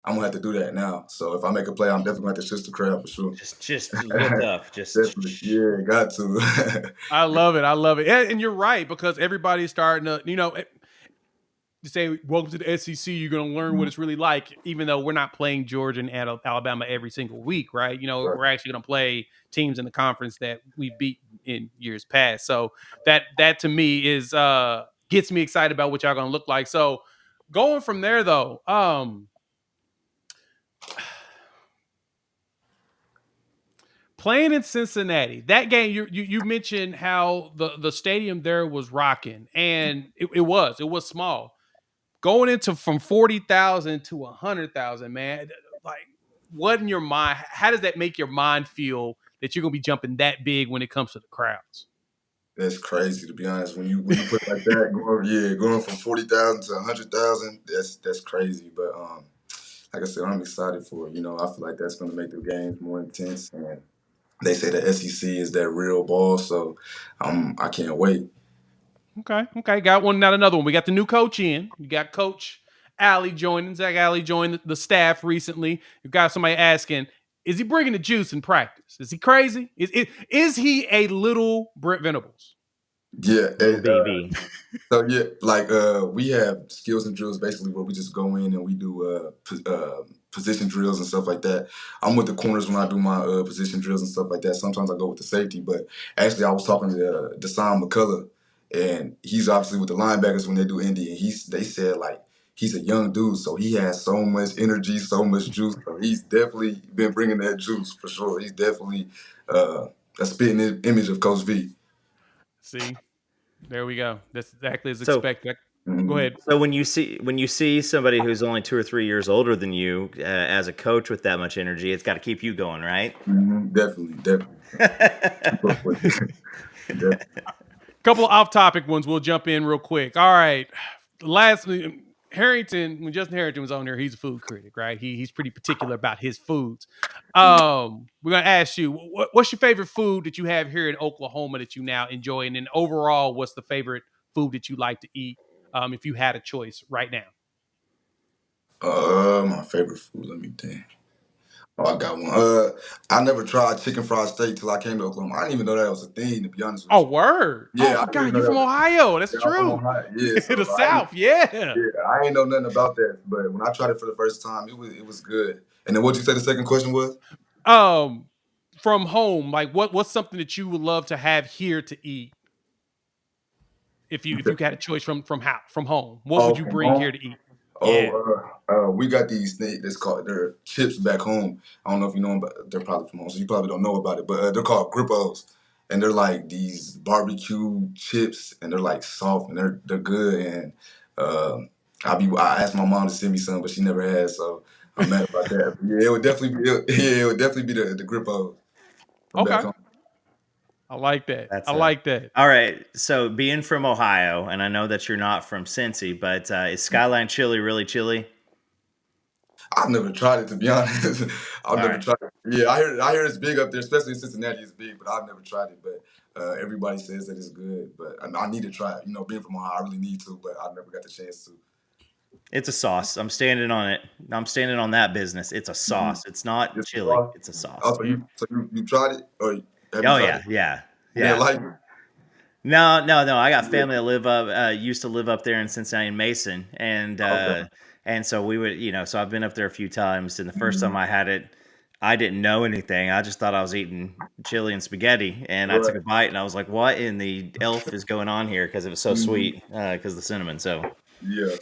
I'm gonna have to do that now. So if I make a play, I'm definitely gonna have to assist the crowd for sure. Just look up, just Definitely. Yeah, got to. I love it. I love it. And you're right, because everybody's starting to, to say, welcome to the SEC, you're going to learn what it's really like, even though we're not playing Georgia and Alabama every single week, right? Right. We're actually going to play teams in the conference that we've beat in years past. So that to me is gets me excited about what y'all going to look like. So going from there, though, playing in Cincinnati, that game you mentioned how the stadium there was rocking, and it was small. Going into from 40,000 to 100,000, man. Like, what in your mind? How does that make your mind feel that you're gonna be jumping that big when it comes to the crowds? That's crazy to be honest. When you put it like that, going from 40,000 to 100,000, that's crazy. But like I said, I'm excited for it. I feel like that's gonna make the games more intense. And they say the SEC is that real ball, so I can't wait. Okay. Got one, not another one. We got the new coach in. You got Coach Allie joining. Zach Allie joined the staff recently. You've got somebody asking, is he bringing the juice in practice? Is he crazy? Is he a little Brent Venables? Yeah. little baby. So yeah, like we have skills and drills basically where we just go in and we do position drills and stuff like that. I'm with the corners when I do my position drills and stuff like that. Sometimes I go with the safety, but actually I was talking to Deshaun McCullough, and he's obviously with the linebackers when they do Indy, and they said like he's a young dude, so he has so much energy, so much juice. So he's definitely been bringing that juice for sure. He's definitely a spitting image of Coach V. See, there we go. That's exactly as So expected. Go Mhm. ahead. so when you see somebody who's only 2 or 3 years older than you as a coach with that much energy, it's got to keep you going, right? Definitely. Couple of off-topic ones. We'll jump in real quick. All right, lastly, Harrington. When Justin Harrington was on there, he's a food critic, right? He's pretty particular about his foods. We're gonna ask you, what's your favorite food that you have here in Oklahoma that you now enjoy, and then overall, what's the favorite food that you like to eat if you had a choice right now? My favorite food. Let me think. Oh, I got one. I never tried chicken fried steak till I came to Oklahoma. I didn't even know that was a thing, to be honest with Oh, you. word! Oh, I Yeah, I didn't even forgot you know that from was Ohio. That's yeah, I'm from true. Ohio. Yeah, so The I ain't, South, yeah. yeah, I ain't know nothing about that. But when I tried it for the first time, it was good. And then what you say the second question was? Um, from home, like what's something that you would love to have here to eat if you had a choice from home? What would Oh, you from bring here home. to eat? Yeah. We got these things that's called they're chips back home. I don't know if you know them, but they're probably from home, so you probably don't know about it. But they're called grippos, and they're like these barbecue chips, and they're like soft and they're good. And I asked my mom to send me some, but she never has, so I'm mad about that. But yeah, it would definitely be yeah, it would definitely be the grippos from back Okay. home. I like that. I That's like that. all right. So being from Ohio, and I know that you're not from Cincy, but is Skyline chili really chili? I've never tried it, to be honest. I've All never right. tried it. Yeah, I hear it's big up there, especially in Cincinnati. It's big, but I've never tried it. But everybody says that it's good. But I need to try it. Being from Ohio, I really need to, but I never got the chance to. It's a sauce. I'm standing on it. I'm standing on that business. It's a Mhm. sauce. It's not It's chili. sauce. It's a sauce. Also, Yeah. you tried it, or have you Oh tried yeah, it? yeah, You didn't yeah. like it? No, no, no. I got Yeah. family that used to live up there in Cincinnati and Mason, Okay. and so we would, so I've been up there a few times. And the first time Mhm. I had it, I didn't know anything. I just thought I was eating chili and spaghetti, and I took Right. a bite, and I was like, "What in the elf is going on here?" Because it was so Mhm. sweet, because of the cinnamon. So Yeah.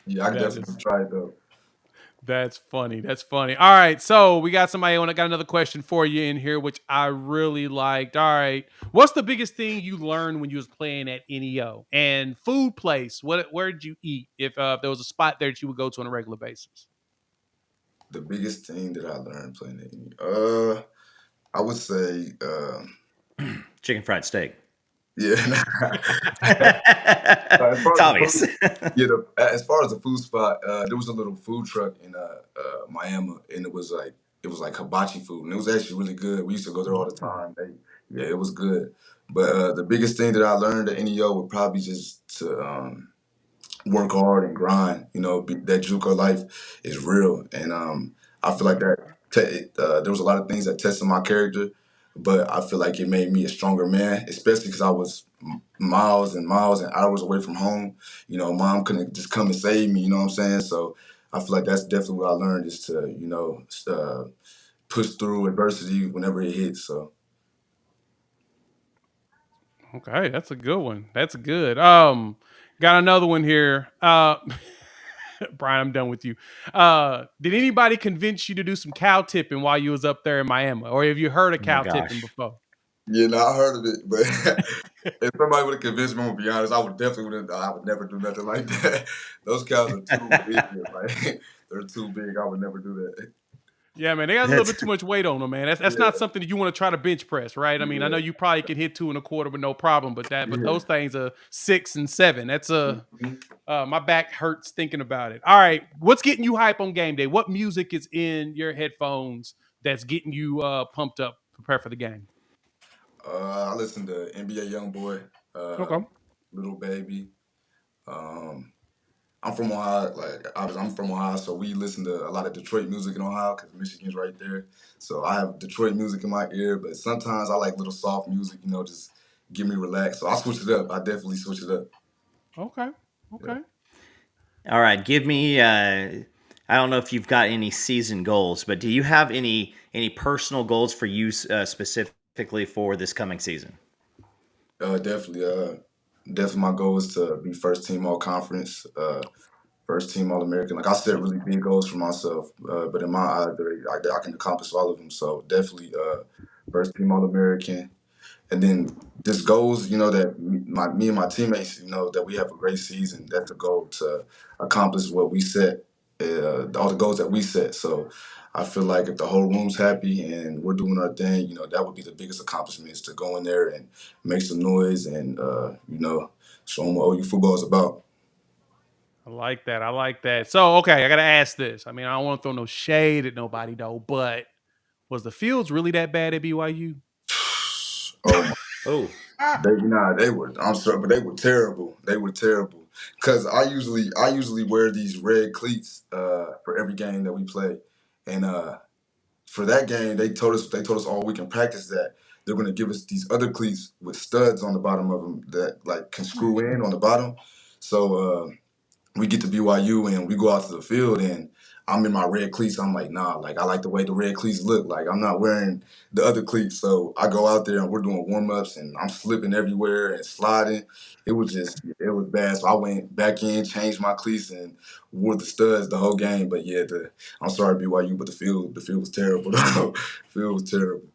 Yeah. I That definitely is tried it though. That's funny. That's funny. All right. So we got somebody on. I got another question for you in here, which I really liked. All right. What's the biggest thing you learned when you was playing at NEO? And food place. Where did you eat? If there was a spot there that you would go to on a regular basis? The biggest thing that I learned playing the I would say, chicken fried steak. yeah. As far It's as the obvious. food, yeah, as far as the food spot, there was a little food truck in Miami, and it was like hibachi food, and it was actually really good. We used to go there all the time. Yeah, it was good. But the biggest thing that I learned at NEO would probably just to work hard and grind. That JUCO life is real, and I feel like that. There was a lot of things that tested my character, but I feel like it made me a stronger man, especially because I was miles and miles and hours away from home. Mom couldn't just come and save me. You know what I'm saying? So I feel like that's definitely what I learned is to push through adversity whenever it hits. So Okay, that's a good one. That's good. Got another one here. Brian, I'm done with you. Did anybody convince you to do some cow tipping while you was up there in Miami, or have you heard of Oh my cow tipping gosh. before? yeah, no, I heard of it, but if somebody would have convinced me, I'm gonna be honest, I would definitely would. I would never do nothing like that. Those cows are too big. Like they're too big. I would never do that. Yeah, man, they got a little That's bit too much weight on them, man. That's not Yeah, something that you want to try to bench press, right? I mean, I know yeah, you probably can hit 2 1/4 with no problem, but yeah. those things are 6 and 7. That's Mhm. my back hurts thinking about it. All right, what's getting you hype on game day? What music is in your headphones that's getting you pumped up, prepare for the game? I listen to NBA YoungBoy, uh, Okay. Little Baby. Um, I'm from Ohio. Like I'm from Ohio, so we listen to a lot of Detroit music in Ohio because Michigan's right there. So I have Detroit music in my ear, but sometimes I like little soft music. Just get me relaxed. So I switch it up. I definitely switch it up. Okay. Yeah. Okay. all right. Give me. I don't know if you've got any season goals, but do you have any personal goals for you specifically for this coming season? Definitely. Definitely, my goal is to be first team all conference, first team all American. Like I set really big goals for myself, but in my eyes, I can accomplish all of them. So definitely, first team all American, and then just goals. That me and my teammates, that we have a great season. That's the goal to accomplish what we set all the goals that we set. So I feel like if the whole room's happy and we're doing our thing, that would be the biggest accomplishment, is to go in there and make some noise and show them what OU football is about. I like that. I like that. So, okay, I got to ask this. I mean, I don't want to throw no shade at nobody, though, but was the fields really that bad at BYU? Oh, my. Oh, They were. I'm sorry, but they were terrible. They were terrible. Cause I usually wear these red cleats for every game that we play, and for that game they told us all week in practice that they're going to give us these other cleats with studs on the bottom of them that like can screw in on the bottom. So we get to BYU and we go out to the field and I'm in my red cleats. I'm like, nah, like I like the way the red cleats look. Like I'm not wearing the other cleats. So I go out there and we're doing warm ups and I'm slipping everywhere and sliding. It was bad. So I went back in, changed my cleats and wore the studs the whole game. But yeah, I'm sorry BYU, but the field was terrible. The field was terrible.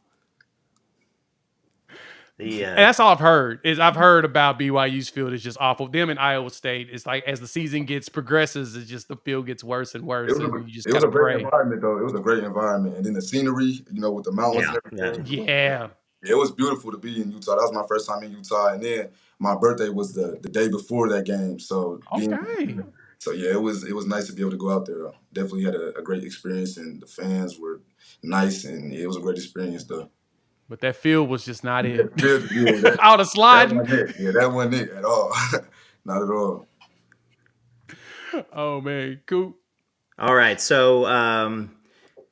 And that's all I've heard. I've heard about BYU's field is just awful. Them in Iowa State, it's like as the season progresses, it's just the field gets worse and worse. It was a great environment, though. It was a great environment, and then the scenery, with the mountains and everything. Yeah, it was beautiful to be in Utah. That was my first time in Utah, and then my birthday was the day before that game. So yeah, it was nice to be able to go out there. Definitely had a great experience, and the fans were nice, and it was a great experience, though. But that field was just not it. That, all the sliding. That wasn't it at all. Not at all. Oh man, Coop. All right, so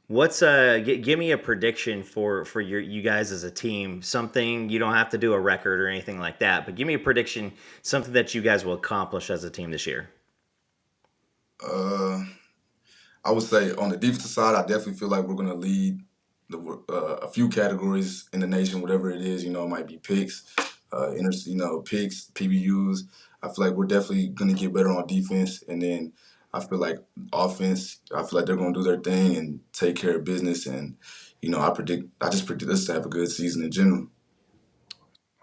what's give me a prediction for you guys as a team? Something, you don't have to do a record or anything like that, but give me a prediction, something that you guys will accomplish as a team this year. I would say on the defensive side, I definitely feel like we're going to lead a few categories in the nation, whatever it is. It might be picks, picks, PBUs. I feel like we're definitely going to get better on defense, and then I feel like offense. I feel like they're going to do their thing and take care of business. And I just predict us to have a good season in general.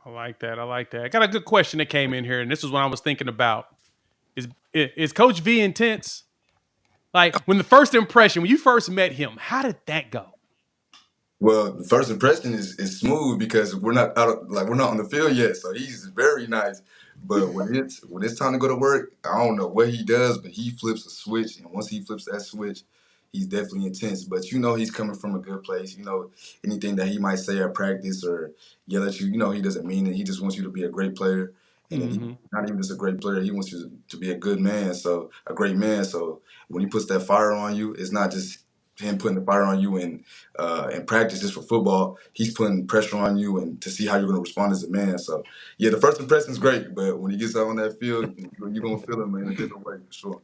I like that. I got a good question that came in here, and this is what I was thinking about. Is Coach V intense? Like when you first met him, how did that go? Well, the first impression is smooth because we're not we're not on the field yet, so he's very nice. But when it's time to go to work, I don't know what he does, but he flips a switch, and once he flips that switch, he's definitely intense. But he's coming from a good place. Anything that he might say at practice or yell at you, he doesn't mean it. He just wants you to be a great player, and then he's not even just a great player. He wants you to be a good man, a great man. So when he puts that fire on you, it's not just him putting the fire on you in practice just for football. He's putting pressure on you and to see how you're going to respond as a man. So, yeah, the first impression is great, but when he gets out on that field, you're going to feel him in a different way for sure.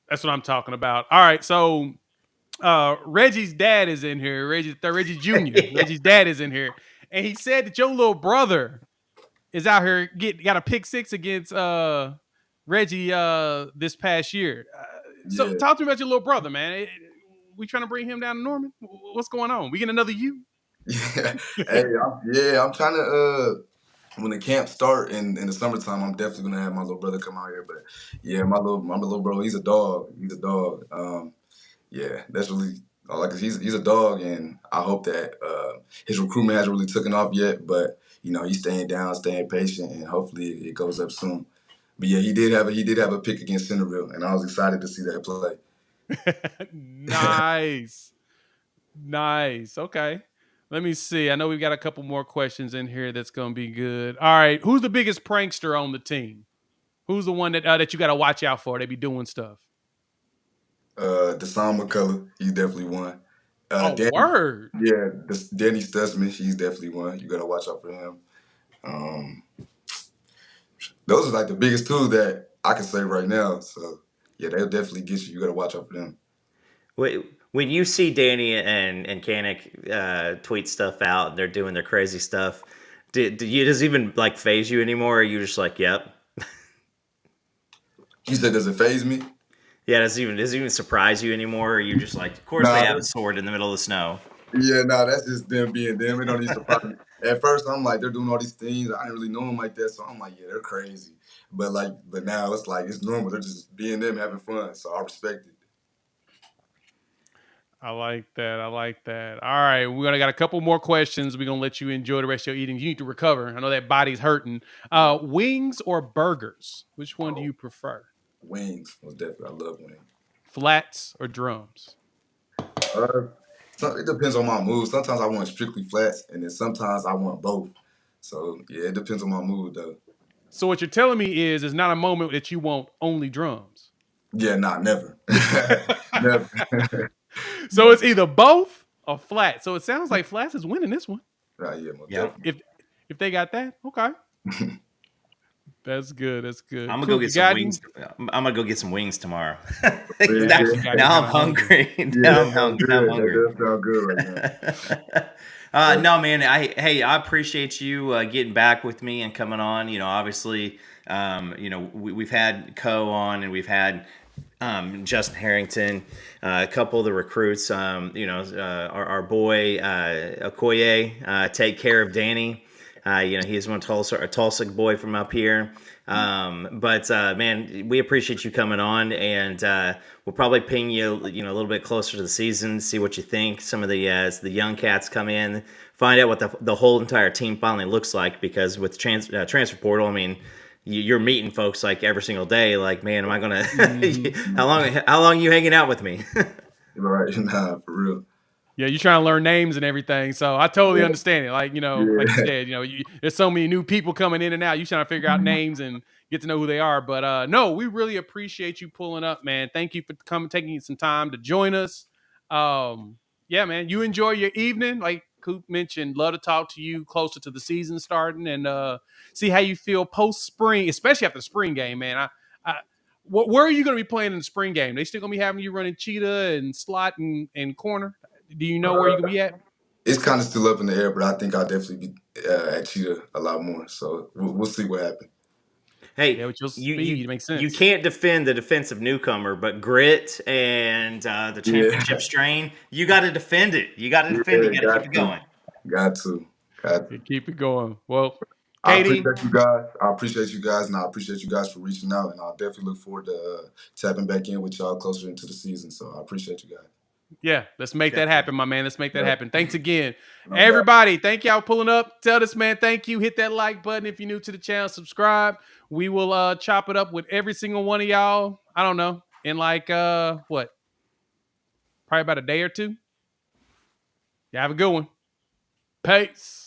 That's what I'm talking about. All right, so Reggie's dad is in here. Reggie Jr. Reggie's dad is in here, and he said that your little brother is out here got a pick six against Reggie this past year. So talk to me about your little brother, man. We trying to bring him down to Norman? What's going on? We get another you? Yeah. I'm trying to when the camp start in the summertime, I'm definitely gonna have my little brother come out here. But yeah, my little bro, he's a dog. Yeah, that's really he's a dog, and I hope that his recruitment hasn't really taken off yet. But he's staying down, staying patient, and hopefully it goes up soon. But yeah, he did have a pick against Centerville, and I was excited to see that play. Nice. Okay. Let me see. I know we've got a couple more questions in here that's going to be good. All right. Who's the biggest prankster on the team? Who's the one that you got to watch out for? They be doing stuff. Deshaun McCullough, he's definitely one. Word. Yeah, Danny Stutzman, he's definitely one. You got to watch out for him. Those are like the biggest two that I can say right now. So, yeah, they'll definitely get you. You got to watch out for them. When you see Danny and Kanik tweet stuff out, they're doing their crazy stuff, does it even phase you anymore? Or are you just like, yep? You said, does it phase me? Yeah, does it even surprise you anymore? Or are you just like, of course they have a sword in the middle of the snow? Yeah, that's just them being them. It don't even surprise me. At first, I'm like, they're doing all these things. I didn't really know them like that, so I'm like, yeah, they're crazy. But now it's like it's normal. They're just being them, having fun. So I respect it. I like that. I like that. All right, we're gonna got a couple more questions. We're gonna let you enjoy the rest of your eating. You need to recover. I know that body's hurting. Wings or burgers? Which one do Oh, you prefer? wings, most definitely. I love wings. Flats or drums? Uh, it depends on my mood. Sometimes I want strictly flats, and then sometimes I want both. So yeah, it depends on my mood though. So what you're telling me is, it's not a moment that you want only drums. Yeah, nah, never, never. So it's either both or flat. So it sounds like flats is winning this one. Nah, yeah, most Yep. definitely. If they got that, okay. That's good. That's good. I'm gonna go Coop, get you some got wings. I'm gonna go get some wings tomorrow. Yeah, now, you now I'm hungry. Now I'm that sounds hungry. good. Now I'm That hungry. does sound good right now. No, man. I appreciate you getting back with me and coming on. Obviously, we've had Co on and we've had Justin Harrington, a couple of the recruits. Our boy Okoye, take care of Danny. He's one a Tulsa boy from up here. Man, we appreciate you coming on, and we'll probably ping you, a little bit closer to the season, see what you think. Some of as the young cats come in, find out what the whole entire team finally looks like. Because with transfer portal, I mean, you're meeting folks like every single day. Like, man, am I gonna? How long are you hanging out with me? Right, nah, for real. Yeah, you're trying to learn names and everything. So I totally Yeah, understand it. Like, like you yeah. said, there's so many new people coming in and out. You're trying to figure out names and get to know who they are. But no, we really appreciate you pulling up, man. Thank you for taking some time to join us. Yeah, man, you enjoy your evening. Like Coop mentioned, love to talk to you closer to the season starting and see how you feel post spring, especially after the spring game, man. Where are you going to be playing in the spring game? They still going to be having you running cheetah and slot and corner? Do you know where you Uh, can be at? it's kind of still up in the air, but I think I'll definitely be at Cheetah a lot more. So we'll see what happens. Yeah, Hey, with your you speed, you it makes you sense. can't defend the defensive newcomer, but grit and the championship Yeah, strain, you got to defend it. You got to defend it. yeah, You got to keep got it to, going. got to, got Yeah, to. keep it going. Well, I Katie, appreciate you guys. I appreciate you guys, and I appreciate you guys for reaching out. And I'll definitely look forward to tapping back in with y'all closer into the season. So I appreciate you guys. yeah, let's make that Definitely. happen, my man. Let's make that Yep, happen. Thanks again. no doubt. Everybody, thank y'all for pulling up. Tell this man thank you. Hit that like button if you're new to the channel. Subscribe. We will chop it up with every single one of y'all. I don't know. In like what? Probably about a day or two. Yeah, have a good one. Peace.